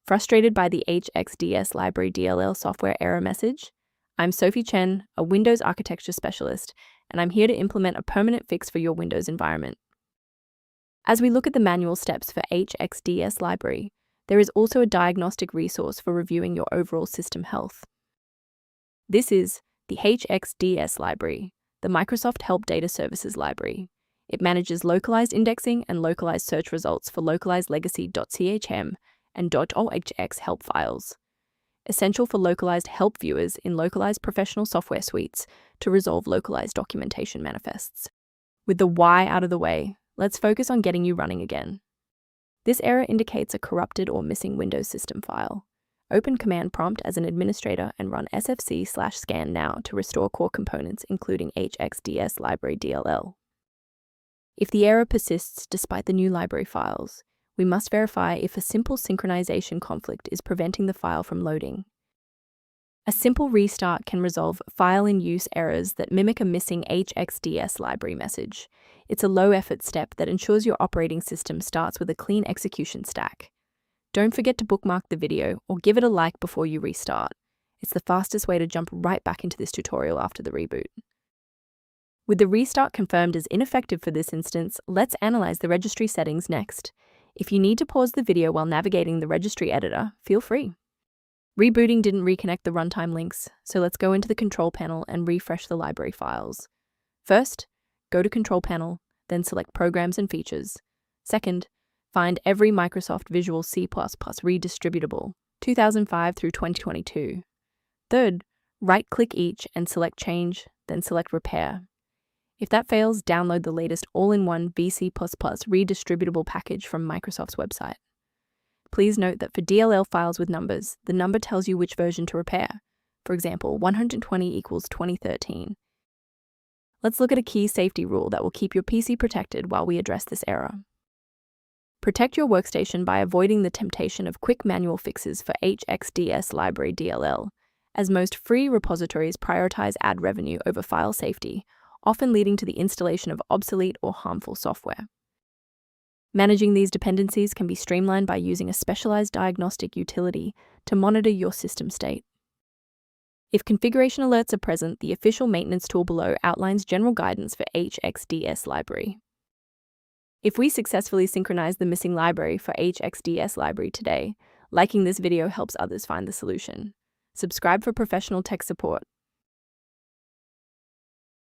Frustrated by the Hxds Library DLL software error message? I'm Sophie Chen, a Windows architecture specialist, and I'm here to implement a permanent fix for your Windows environment. As we look at the manual steps for Hxds Library, there is also a diagnostic resource for reviewing your overall system health. This is the Hxds Library, the Microsoft Help Data Services Library. It manages localized indexing and localized search results for localized legacy.chm and .ohx help files. Essential for localized help viewers in localized professional software suites to resolve localized documentation manifests. With the why out of the way, let's focus on getting you running again. This error indicates a corrupted or missing Windows system file. Open Command Prompt as an administrator and run sfc/scan now to restore core components including Hxds Library DLL. If the error persists despite the new library files, we must verify if a simple synchronization conflict is preventing the file from loading. A simple restart can resolve file-in-use errors that mimic a missing Hxds library message. It's a low-effort step that ensures your operating system starts with a clean execution stack. Don't forget to bookmark the video or give it a like before you restart. It's the fastest way to jump right back into this tutorial after the reboot. With the restart confirmed as ineffective for this instance, let's analyze the registry settings next. If you need to pause the video while navigating the registry editor, feel free. Rebooting didn't reconnect the runtime links, so let's go into the control panel and refresh the library files. First, go to Control Panel, then select Programs and Features. Second, find every Microsoft Visual C++ redistributable, 2005 through 2022. Third, right-click each and select Change, then select Repair. If that fails, download the latest all-in-one VC++ redistributable package from Microsoft's website. Please note that for DLL files with numbers, the number tells you which version to repair. For example, 120 equals 2013. Let's look at a key safety rule that will keep your PC protected while we address this error. Protect your workstation by avoiding the temptation of quick manual fixes for Hxds Library DLL, as most free repositories prioritize ad revenue over file safety, often leading to the installation of obsolete or harmful software. Managing these dependencies can be streamlined by using a specialized diagnostic utility to monitor your system state. If configuration alerts are present, the official maintenance tool below outlines general guidance for Hxds Library. If we successfully synchronize the missing library for Hxds Library today, liking this video helps others find the solution. Subscribe for professional tech support